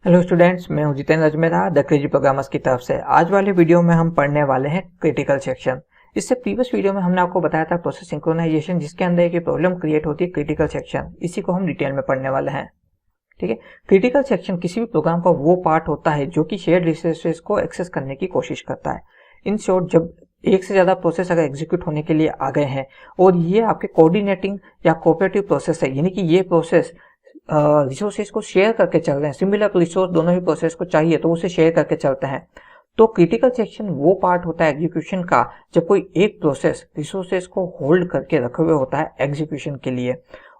Hello students, मैं हूं Jitendra Ajmera the crazy programmers की तरफ से। आज वाले वीडियो में हम पढ़ने वाले हैं क्रिटिकल सेक्शन। इससे प्रीवियस वीडियो में हमने आपको बताया था प्रोसेस सिंक्रोनाइजेशन, जिसके अंदर एक प्रॉब्लम क्रिएट होती है क्रिटिकल सेक्शन। इसी को हम डिटेल में पढ़ने वाले हैं। ठीक है, क्रिटिकल सेक्शन किसी भी प्रोग्राम का वो पार्ट होता है जो कि शेयर्ड रिसोर्सेज को एक्सेस करने की कोशिश करता है। इन शॉर्ट, जब एक से ज्यादा प्रोसेस अगर एग्जीक्यूट होने के लिए आ गए हैं और ये आपके कोऑर्डिनेटिंग या कोऑपरेटिव प्रोसेस है, यानी कि ये प्रोसेस रिसोर्सेज को शेयर करके चल रहे हैं, सिमिलर रिसोर्स दोनों ही प्रोसेस को चाहिए तो उसे शेयर करके चलते हैं, तो क्रिटिकल सेक्शन वो पार्ट होता है एग्जीक्यूशन का जब कोई एक प्रोसेस रिसोर्सेज को होल्ड करके रखे हुए होता है एग्जीक्यूशन के लिए।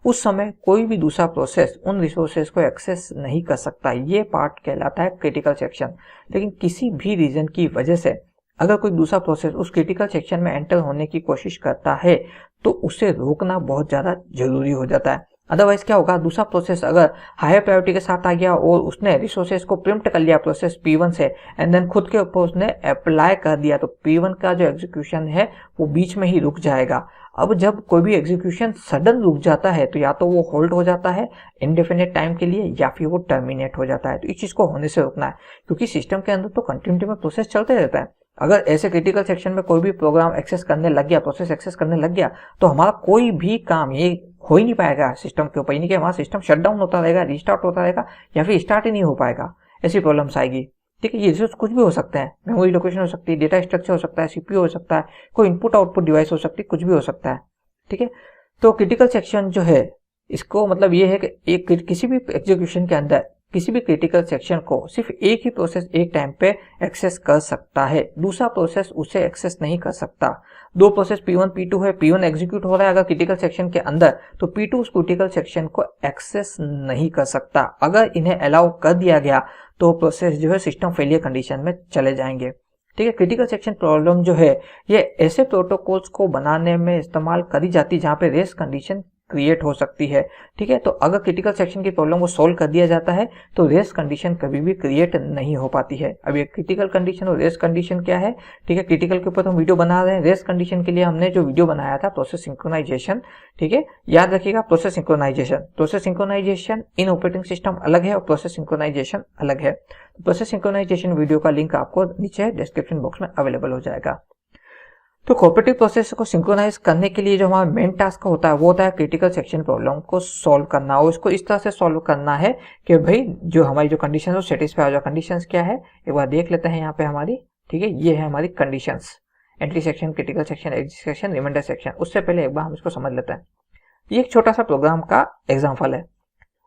उस समय कोई भी दूसरा प्रोसेस उन रिसोर्सेज को एक्सेस नहीं कर सकता। ये पार्ट कहलाता है क्रिटिकल सेक्शन। लेकिन किसी भी रीजन की वजह से अगर कोई दूसरा प्रोसेस उस क्रिटिकल सेक्शन में एंटर होने की कोशिश करता है तो उसे रोकना बहुत ज्यादा जरूरी हो जाता है। अदरवाइज क्या होगा, दूसरा प्रोसेस अगर हायर प्रायोरिटी के साथ आ गया और उसने रिसोर्सेज को प्रिम्प्ट कर लिया प्रोसेस P1 से एंड देन खुद के ऊपर उसने अप्लाई कर दिया, तो P1 का जो एग्जीक्यूशन है वो बीच में ही रुक जाएगा। अब जब कोई भी एग्जीक्यूशन सडन रुक जाता है तो या तो वो होल्ड हो जाता है इंडेफिनिट टाइम के लिए या फिर वो टर्मिनेट हो जाता है। तो इस चीज को होने से रोकना है, क्योंकि सिस्टम के अंदर तो कंटिन्यूटी में प्रोसेस चलते रहता है। अगर ऐसे क्रिटिकल सेक्शन में कोई भी प्रोग्राम एक्सेस करने लग गया, प्रोसेस एक्सेस करने लग गया, तो हमारा कोई भी काम ये हो ही नहीं पाएगा सिस्टम के ऊपर। यानी कि हमारा सिस्टम शटडाउन होता रहेगा, रिस्टार्ट होता रहेगा या फिर स्टार्ट ही नहीं हो पाएगा। ऐसी प्रॉब्लम्स आएगी। ठीक है, ये रिसोर्स कुछ भी हो सकते हैं, मेमोरी लोकेशन हो सकती है, डेटा स्ट्रक्चर हो सकता है, सीपीयू हो सकता है, कोई इनपुट आउटपुट डिवाइस हो सकती है, कुछ भी हो सकता है। ठीक है, तो क्रिटिकल सेक्शन जो है इसको मतलब ये है कि एक किसी भी एग्जीक्यूशन के अंदर किसी भी क्रिटिकल सेक्शन को सिर्फ एक ही प्रोसेस एक टाइम पे एक्सेस कर सकता है, दूसरा प्रोसेस उसे एक्सेस नहीं कर सकता। दो प्रोसेस P1 P2 है, P1 एग्जीक्यूट हो रहा है अगर क्रिटिकल सेक्शन के अंदर, तो P2 उस क्रिटिकल सेक्शन को एक्सेस नहीं कर सकता। अगर इन्हें अलाउ कर दिया गया तो प्रोसेस जो है सिस्टम फेलियर कंडीशन में चले जाएंगे। ठीक है, क्रिटिकल सेक्शन प्रॉब्लम जो है ये ऐसे प्रोटोकॉल्स को बनाने में इस्तेमाल करी जाती है जहां पे रेस्ट कंडीशन क्रिएट हो सकती है। ठीक है, तो अगर क्रिटिकल सेक्शन की प्रॉब्लम को सोल्व कर दिया जाता है तो रेस्ट कंडीशन कभी भी क्रिएट नहीं हो पाती है। अब ये क्रिटिकल कंडीशन और रेस्ट कंडीशन क्या है? ठीक है, क्रिटिकल के ऊपर तो हम वीडियो बना रहे हैं। रेस्ट कंडीशन के लिए हमने जो वीडियो बनाया था प्रोसेस सिंक्रोनाइजेशन, ठीक है, याद रखिएगा प्रोसेस सिंक्रोनाइजेशन इन ऑपरेटिंग सिस्टम अलग है और प्रोसेस सिंक्रोनाइजेशन अलग है। प्रोसेस सिंक्रोनाइजेशन वीडियो का लिंक आपको नीचे डिस्क्रिप्शन बॉक्स में अवेलेबल हो जाएगा। तो कोऑपरेटिव प्रोसेस को सिंक्रोनाइज करने के लिए जो हमारा मेन टास्क होता है वो होता है क्रिटिकल सेक्शन प्रॉब्लम को सॉल्व करना, और इसको इस तरह से सॉल्व करना है कि भाई जो हमारी जो कंडीशन है सेटिस्फाई हो जाए। कंडीशंस क्या है एक बार देख लेते हैं यहाँ पे हमारी। ठीक है, ये है हमारी conditions, entry section, critical section, exit section, reminder section. उससे पहले एक बार हम इसको समझ लेते हैं। ये एक छोटा सा प्रोग्राम का एग्जाम्पल है।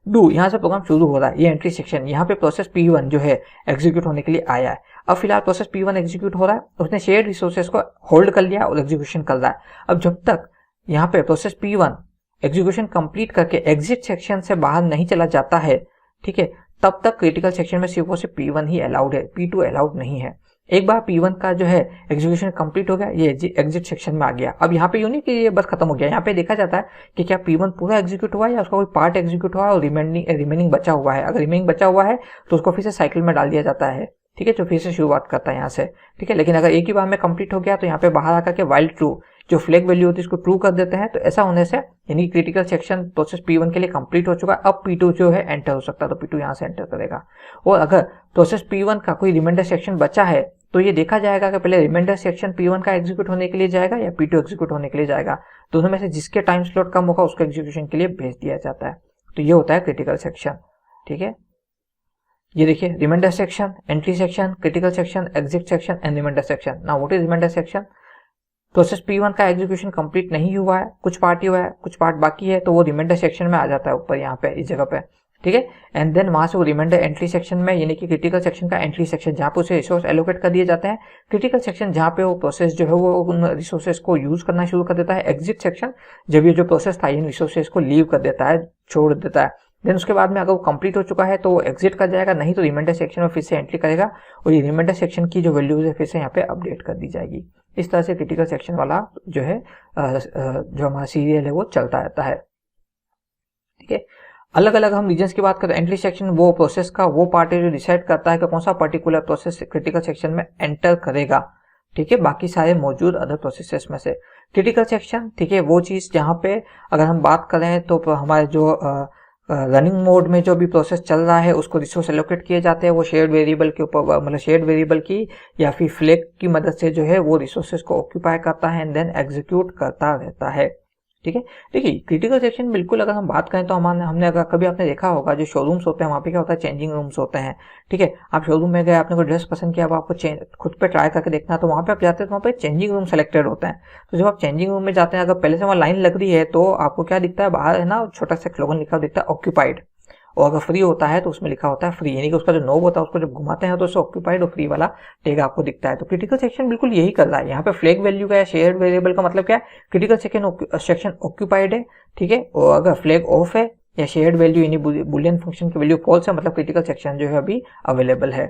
डू, यहाँ से प्रोग्राम शुरू हो रहा है, ये एंट्री सेक्शन, यहाँ पे प्रोसेस P1 जो है एग्जीक्यूट होने के लिए आया है। अब फिलहाल प्रोसेस P1 एग्जीक्यूट हो रहा है, उसने शेयर्ड रिसोर्सेज को होल्ड कर लिया और एग्जीक्यूशन कर रहा है। अब जब तक यहाँ पे प्रोसेस P1 एग्जीक्यूशन कंप्लीट करके एग्जिट सेक्शन से बाहर नहीं चला जाता है, ठीक है, तब तक क्रिटिकल सेक्शन में सिर्फ और सिर्फ P1 ही अलाउड है, P2 अलाउड नहीं है। एक बार P1 का जो है एग्जीक्यूशन कंप्लीट हो गया, ये एग्जिट सेक्शन में आ गया। अब यहाँ पे यूं नहीं कि ये बस खत्म हो गया, यहाँ पे देखा जाता है कि क्या P1 पूरा एग्जीक्यूट हुआ है या उसका कोई पार्ट एग्जीक्यूट हुआ है और रिमेनिंग बचा हुआ है। अगर रिमेनिंग बचा हुआ है तो उसको फिर से साइकिल में डाल दिया जाता है। ठीक है, जो फिर से शुरुआत करता है यहाँ से। ठीक है, लेकिन अगर एक ही बार में कंप्लीट हो गया तो यहाँ पे बाहर आकर के वाइल ट्रू जो फ्लैग वैल्यू होती है इसको ट्रू कर देते हैं। तो ऐसा होने से यानी क्रिटिकल सेक्शन प्रोसेस P1 के लिए कंप्लीट हो चुका है। अब P2 जो है एंटर हो सकता है, तो P2 यहाँ से एंटर करेगा। और अगर प्रोसेस P1 का कोई रिमाइंडर सेक्शन बचा है तो ये देखा जाएगा कि पहले रिमाइंडर सेक्शन P1 का एग्जीक्यूट होने के लिए जाएगा या P2 एग्जीक्यूट होने के लिए जाएगा। दोनों में से जिसके टाइम स्लॉट कम होगा उसको एग्जीक्यूशन के लिए भेज दिया जाता है। तो ये होता है क्रिटिकल सेक्शन। ठीक है, ये देखिए reminder section, entry section, critical section, exit section and reminder section. Now what is reminder section? Process P1 का एग्जीक्यूशन कंप्लीट नहीं हुआ है, कुछ पार्ट ही हुआ है, कुछ पार्ट बाकी है, तो वो रिमाइंडर सेक्शन में आ जाता है ऊपर यहाँ पे इस जगह पे। ठीक है, एंड देन वहां से वो रिमाइंडर एंट्री सेक्शन में, यानी कि क्रिटिकल सेक्शन का एंट्री सेक्शन जहां पे उसे रिसोर्स एलोकेट कर दिए जाते हैं। क्रिटिकल सेक्शन जहां पे वो प्रोसेस जो है वो उन रिसोर्सेज को यूज करना शुरू कर देता है। एग्जिट सेक्शन जब ये जो प्रोसेस था इन रिसोर्सेज को लीव कर देता है, छोड़ देता है। देन उसके बाद में अगर वो कंप्लीट हो चुका है तो वो एग्जिट कर जाएगा, नहीं तो रिमाइंडर सेक्शन में फिर से एंट्री करेगा और ये रिमाइंडर सेक्शन की जो वैल्यूज है फिर से यहाँ पे अपडेट कर दी जाएगी। इस तरह से क्रिटिकल सेक्शन वाला जो है जो हमारा सीरियल है वो चलता रहता है। ठीक है, अलग अलग हम रीजन्स की बात करें, एंट्री सेक्शन वो प्रोसेस का वो पार्ट है जो डिसाइड करता है कि कौन सा पर्टिकुलर प्रोसेस क्रिटिकल सेक्शन में एंटर करेगा। ठीक है, बाकी सारे मौजूद अदर प्रोसेसेस में से क्रिटिकल सेक्शन, ठीक है, वो चीज जहां पे अगर हम बात करें तो हमारे जो रनिंग मोड में जो भी प्रोसेस चल रहा है उसको रिसोर्स एलोकेट किए जाते हैं, वो शेयर्ड वेरिएबल के ऊपर, मतलब शेयर्ड वेरिएबल की या फिर फ्लैग की मदद से जो है वो रिसोर्सेज को ऑक्यूपाई करता है एंड देन एग्जीक्यूट करता रहता है। ठीक है, देखिए क्रिटिकल सेक्शन बिल्कुल अगर हम बात करें तो हमने अगर कभी आपने देखा होगा जो शोरूम्स होते हैं वहाँ पे क्या होता है, चेंजिंग रूम्स होते हैं। ठीक है, आप शोरूम में गए, आपने कोई ड्रेस पसंद किया, अब आपको खुद पे ट्राई करके देखना, तो वहाँ पे आप जाते हैं तो वहाँ पे चेंजिंग रूम सेलेक्टेड होता है। तो जब आप चेंजिंग रूम में जाते हैं, अगर पहले से वहाँ लाइन लग रही है तो आपको क्या दिखता है, बाहर है ना छोटा सा स्लोगन लिखा दिखता है ऑक्यूपाइड, और अगर फ्री होता है तो उसमें लिखा होता है फ्री, यानी कि उसका जो नोब होता है उसको जब घुमाते हैं तो उससे ऑक्यूपाइड और फ्री वाला टैग आपको दिखता है। तो क्रिटिकल सेक्शन बिल्कुल यही कर रहा है। यहाँ पे फ्लैग वैल्यू का या शेयर्ड वेरिएबल का मतलब क्या है, क्रिटिकल सेक्शन ऑक्यूपाइड है। ठीक है, और अगर फ्लैग ऑफ है या शेयर्ड वैल्यू यानी बुलियन फंक्शन की वैल्यू फॉल्स है, मतलब क्रिटिकल सेक्शन जो है अभी अवेलेबल है।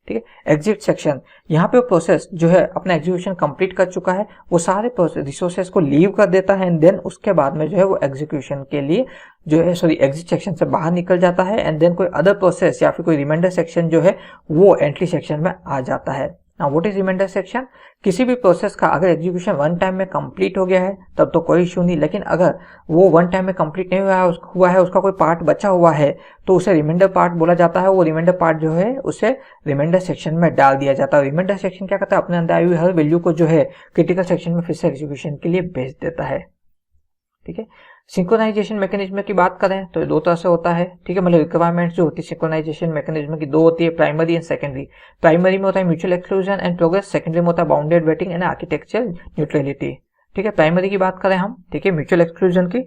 ठीक है, एग्जिट सेक्शन, यहाँ पे प्रोसेस जो है अपना एग्जीक्यूशन कंप्लीट कर चुका है, वो सारे रिसोर्सेज को लीव कर देता है एंड देन उसके बाद में जो है वो एग्जीक्यूशन के लिए जो है एग्जिट सेक्शन से बाहर निकल जाता है एंड देन कोई अदर प्रोसेस या फिर कोई रिमाइंडर सेक्शन जो है वो एंट्री सेक्शन में आ जाता है। व्हाट इज रिमाइंडर सेक्शन, किसी भी प्रोसेस का अगर एग्जीक्यूशन वन टाइम में कंप्लीट हो गया है तब तो कोई इशू नहीं, लेकिन अगर वो वन टाइम में कंप्लीट नहीं हुआ है उसका कोई पार्ट बचा हुआ है तो उसे रिमाइंडर पार्ट बोला जाता है। वो रिमाइंडर पार्ट जो है उसे रिमाइंडर सेक्शन में डाल दिया जाता है। रिमाइंडर सेक्शन क्या करता है, अपने अंदर आई हुई हर वैल्यू को जो है क्रिटिकल सेक्शन में फिर से एग्जीक्यूशन के लिए भेज देता है। ठीक है, सिंक्रोनाइजेशन मैकेनिज्म की बात करें तो दो तरह से होता है। ठीक है, मतलब रिक्वायरमेंट्स जो होती है सिंक्रोनाइजेशन मैकेनिज्म की दो होती है, प्राइमरी एंड सेकेंडरी। प्राइमरी में होता है mutual exclusion and progress, secondary में होता है bounded waiting and architectural neutrality. ठीक है, प्राइमरी की बात करें हम, ठीक है, म्यूचुअल एक्सक्लूजन की,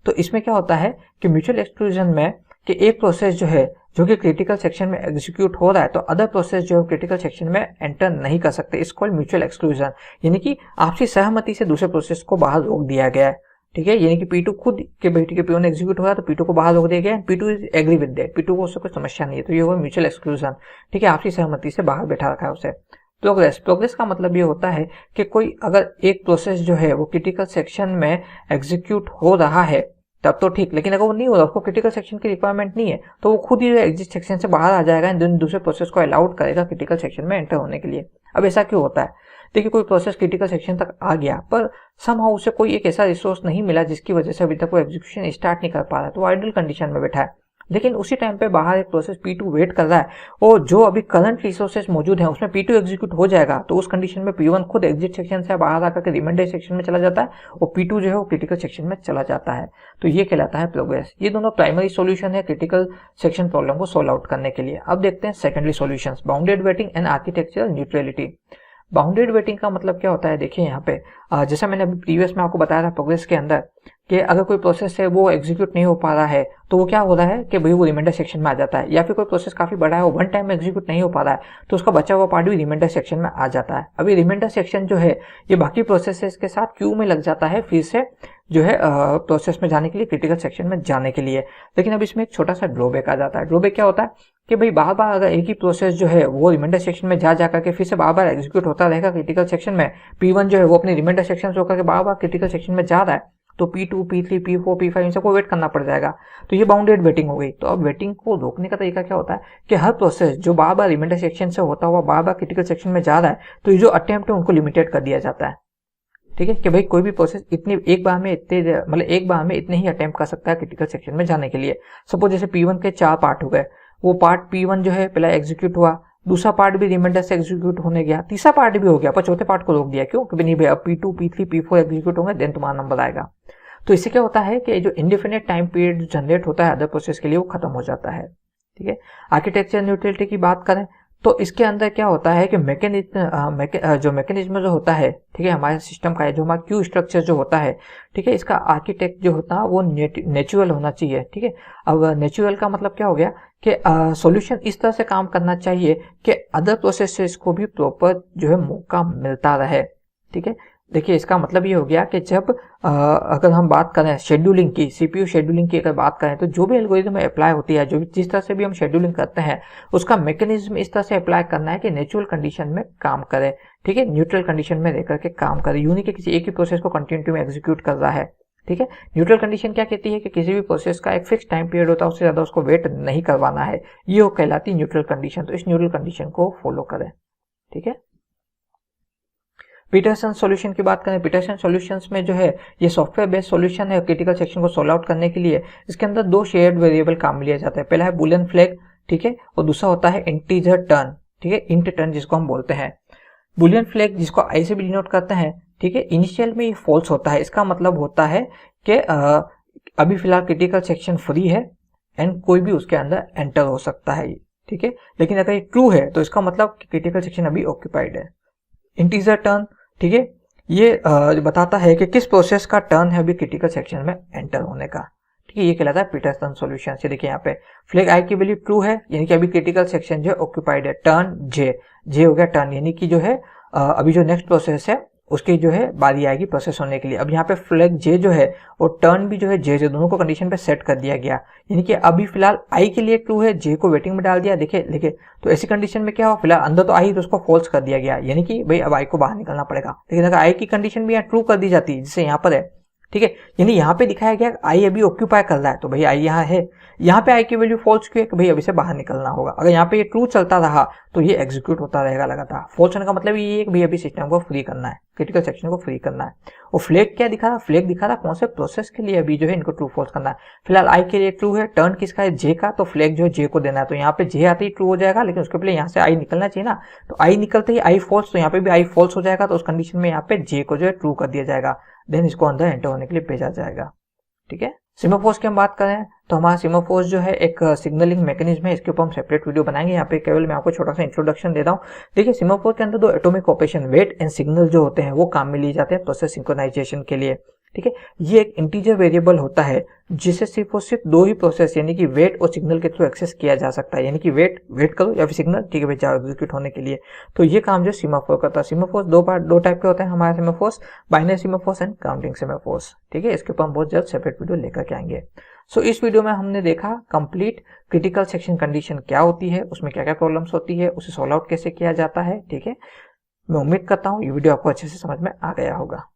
तो इसमें क्या होता है कि म्यूचुअल एक्सक्लूजन में कि एक प्रोसेस जो है जो कि क्रिटिकल सेक्शन में एग्जीक्यूट हो रहा है तो अदर प्रोसेस जो है क्रिटिकल सेक्शन में एंटर नहीं कर सकते, इसको म्यूचुअल एक्सक्लूजन, यानी कि आपसी सहमति से दूसरे प्रोसेस को बाहर रोक दिया गया है। ठीक है, यानी कि P2 खुद के बैठ के P1 एग्जीक्यूट हो रहा है तो P2 को बाहर रोक दिया गया, P2 is agree with that, P2 को उससे कोई समस्या नहीं है, तो ये हुआ म्यूचुअल एक्सक्लूजन। ठीक है, आपसी सहमति से बाहर बैठा रखा है उसे। प्रोग्रेस का मतलब ये होता है कि कोई अगर एक प्रोसेस जो है वो क्रिटिकल सेक्शन में एग्जीक्यूट हो रहा है तब तो ठीक, लेकिन अगर वो नहीं हो रहा, उसको क्रिटिकल सेक्शन की रिक्वायरमेंट नहीं है, तो वो खुद ही एग्जिट सेक्शन से बाहर आ जाएगा एंड दूसरे प्रोसेस को अलाउड करेगा क्रिटिकल सेक्शन में एंटर होने के लिए। अब ऐसा क्यों होता है, देखिए कोई प्रोसेस क्रिटिकल सेक्शन तक आ गया पर समहाउ उसे कोई एक ऐसा रिसोर्स नहीं मिला जिसकी वजह से अभी तक वो एग्जीक्यूशन स्टार्ट नहीं कर पा रहा है, तो आइडल कंडीशन में बैठा है। लेकिन उसी टाइम पे बाहर एक प्रोसेस P2 वेट कर रहा है और जो अभी करंट रिसोर्सेज मौजूद हैं उसमें P2 एग्जीक्यूट हो जाएगा, तो उस कंडीशन में P1 खुद एग्जिट सेक्शन से बाहर आकर के रिमाइंडर सेक्शन में चला जाता है और P2 जो है वो क्रिटिकल सेक्शन में चला जाता है, तो ये कहलाता है प्रोग्रेस। ये दोनों प्राइमरी सॉल्यूशन है क्रिटिकल सेक्शन प्रॉब्लम को सोल्व आउट करने के लिए। अब देखते हैं secondary solutions, bounded waiting and architectural neutrality. Bounded waiting का मतलब क्या होता है, देखिए यहाँ पे जैसा मैंने अभी प्रीवियस में आपको बताया था प्रोग्रेस के अंदर कि अगर कोई प्रोसेस है वो एग्जीक्यूट नहीं हो पा रहा है तो वो क्या हो रहा है कि भाई वो रिमाइंडर सेक्शन में आ जाता है, या फिर कोई प्रोसेस काफी बड़ा है वो वन टाइम में एग्जीक्यूट नहीं हो पा रहा है तो उसका बचा हुआ पार्ट भी रिमाइंडर सेक्शन में आ जाता है। अभी रिमाइंडर सेक्शन जो है ये बाकी प्रोसेसेस के साथ क्यू में लग जाता है फिर से जो है प्रोसेस में जाने के लिए, क्रिटिकल सेक्शन में जाने के लिए। लेकिन अब इसमें एक छोटा सा ड्रॉबैक आ जाता है। ड्रॉबैक क्या होता है कि भाई बार बार अगर एक ही प्रोसेस जो है वो रिमाइंडर सेक्शन में जा करके फिर से बार बार एग्जीक्यूट होता रहेगा क्रिटिकल सेक्शन में, P1 जो है वो अपने रिमाइंडर सेक्शन से होकर के बार बार क्रिटिकल सेक्शन में जा रहा है तो P2, P3, P4, P5 इन सबको वेट करना पड़ जाएगा, तो ये बाउंडेड वेटिंग हो गई। तो अब वेटिंग को रोकने का तरीका क्या होता है कि हर प्रोसेस जो बार बार रिमाइंडर सेक्शन से होता हुआ बार बार क्रिटिकल सेक्शन में जा रहा है तो ये जो अटेम्प्ट है उनको लिमिटेड कर दिया जाता है। ठीक है, कि भाई कोई भी प्रोसेस एक बार में इतने ही अटेम्प्ट कर सकता है क्रिटिकल सेक्शन में जाने के लिए। सपोज जैसे P1 के 4 पार्ट हो गए, वो पार्ट P1 जो है पहला एग्जीक्यूट हुआ, दूसरा पार्ट भी रिमाइंडर से एग्जीक्यूट होने गया, तीसरा पार्ट भी हो गया पर चौथे पार्ट को रोक दिया, क्यों कि नहीं भाई अब P2, P3, P4 एग्जीक्यूट होंगे देन तुम्हारा नंबर आएगा। तो इससे क्या होता है कि जो इंडेफिनिट टाइम पीरियड जनरेट होता है अदर प्रोसेस के लिए वो खत्म हो जाता है। ठीक है, आर्किटेक्चर न्यूट्रलिटी की बात करें तो इसके अंदर क्या होता है कि मैकेनिज्म जो होता है, ठीक है, हमारे सिस्टम का है जो हमारा क्यू स्ट्रक्चर जो होता है, ठीक है, इसका आर्किटेक्ट जो होता है वो नेचुरल होना चाहिए। ठीक है, अब नेचुरल का मतलब क्या हो गया कि सॉल्यूशन इस तरह से काम करना चाहिए कि अदर प्रोसेसेस को भी प्रॉपर जो है मौका मिलता रहे। ठीक है, देखिए इसका मतलब ये हो गया कि जब अगर हम बात करें शेड्यूलिंग की, सीपीयू शेड्यूलिंग की अगर बात करें तो जो भी एल्गोरिथम अप्लाई होती है, जो भी जिस तरह से भी हम शेड्यूलिंग करते हैं उसका मैकेनिज्म इस तरह से अप्लाई करना है कि नेचुरल कंडीशन में काम करे। ठीक है, न्यूट्रल कंडीशन में रहकर के काम करे, यूं नहीं कि किसी एक ही प्रोसेस को कंटिन्यूटी में एग्जीक्यूट कर रहा है। ठीक है, न्यूट्रल कंडीशन क्या कहती है कि किसी भी प्रोसेस का एक फिक्स टाइम पीरियड होता है, उससे ज्यादा उसको वेट नहीं करवाना है, ये कहलाती है न्यूट्रल कंडीशन। तो इस न्यूट्रल कंडीशन को फॉलो करें। ठीक है, पीटरसन सॉल्यूशन की बात करें, पीटरसन सॉल्यूशंस में जो है ये सॉफ्टवेयर बेस्ड सॉल्यूशन है क्रिटिकल सेक्शन को सोल्व आउट करने के लिए। इसके अंदर दो शेयर्ड वेरिएबल काम में लिया जाता है, पहला है बुलियन फ्लैग, ठीक है, और दूसरा होता है इंटीजर टर्न, ठीक है, इंट टर्न जिसको हम बोलते हैं। बुलियन फ्लैग जिसको आई से भी डिनोट करते हैं, ठीक है, इनिशियल में ये फॉल्स होता है, इसका मतलब होता है कि अभी फिलहाल क्रिटिकल सेक्शन फ्री है एंड कोई भी उसके अंदर एंटर हो सकता है, ठीक है। लेकिन अगर ये ट्रू है तो इसका मतलब क्रिटिकल सेक्शन अभी ऑक्यूपाइड है। इंटीजर टर्न, ठीक है, ये बताता है कि किस प्रोसेस का टर्न है अभी क्रिटिकल सेक्शन में एंटर होने का, ठीक है, ये कहलाता है पीटरसन सॉल्यूशन। ये देखिए यहाँ पे फ्लैग आई की वैल्यू ट्रू है, यानी कि अभी क्रिटिकल सेक्शन जो है ऑक्यूपाइड है। टर्न जे हो गया टर्न, यानी कि जो है अभी जो नेक्स्ट प्रोसेस है उसकी जो है बारी आएगी प्रोसेस होने के लिए। अब यहाँ पे फ्लैग जे जो है और टर्न भी जो है जे दोनों को कंडीशन पे सेट कर दिया गया, यानी कि अभी फिलहाल आई के लिए ट्रू है, जे को वेटिंग में डाल दिया। देखिए तो ऐसी कंडीशन में क्या हो, फिलहाल अंदर तो आई तो उसको फॉल्स कर दिया गया, यानी कि भाई अब आई को बाहर निकलना पड़ेगा। लेकिन अगर आई की कंडीशन भी यहाँ ट्रू कर दी जाती है जैसे यहाँ पर है, ठीक है, यानी यहाँ पे दिखाया गया आई अभी ऑक्यूपाई कर रहा है, तो भाई आई यहाँ है, यहाँ पे आई की वैल्यू फॉल्स क्यों है कि भाई अभी से बाहर निकलना होगा। अगर यहाँ पे ये ट्रू चलता रहा तो ये एग्जीक्यूट होता रहेगा लगातार। फॉल्स होने का मतलब ये है कि भाई अभी सिस्टम को फ्री करना है, क्रिटिकल सेक्शन को फ्री करना है। और फ्लैग क्या दिखा रहा, फ्लैग दिखा रहा कौन से प्रोसेस के लिए अभी जो है इनको ट्रू फॉल्स करना है। फिलहाल आई के लिए ट्रू है, टर्न किसका है, जे का, तो फ्लैग जो है जे को देना है। तो यहाँ पे जे आते ही ट्रू हो जाएगा, लेकिन उसके पहले यहाँ से आई निकलना चाहिए ना, तो आई निकलते ही आई फॉल्स, तो यहाँ पे भी आई फॉल्स हो जाएगा। तो उस कंडीशन में यहाँ पे जे को जो है ट्रू कर दिया जाएगा, देन इसको अंदर एंटर होने के लिए भेजा जाएगा, ठीक है। सेमाफोर्स की हम बात करें तो हमारा सेमाफोर्स जो है एक सिग्नलिंग मैकेनिज्म है, इसके ऊपर हम सेपरेट वीडियो बनाएंगे। यहाँ पे केवल मैं आपको छोटा सा इंट्रोडक्शन दे रहा हूँ। देखिए सेमाफोर के अंदर दो atomic operation wait and signal जो होते हैं वो काम में लिए जाते हैं प्रोसेस सिंक्रोनाइजेशन के लिए, ठीक है। ये एक इंटीजर वेरिएबल होता है जिसे सिर्फ और सिर्फ दो ही प्रोसेस यानी कि वेट और सिग्नल के थ्रू एक्सेस किया जा सकता है, यानी कि वेट करो या फिर सिग्नल, ठीक है भाई, जाओ एग्जीक्यूट होने के लिए। तो ये काम जो सेमाफोर करता है। सेमाफोर्स दो टाइप के होते हैं हमारे semaphores, binary semaphores and counting semaphores, ठीक है। इसके ऊपर हम बहुत जल्द सेपरेट वीडियो लेकर के आएंगे। सो इस वीडियो में हमने देखा कंप्लीट क्रिटिकल सेक्शन कंडीशन क्या होती है, उसमें क्या क्या प्रॉब्लम्स होती है, उसे सॉल्व आउट कैसे किया जाता है, ठीक है। मैं उम्मीद करता हूँ ये वीडियो आपको अच्छे से समझ में आ गया होगा।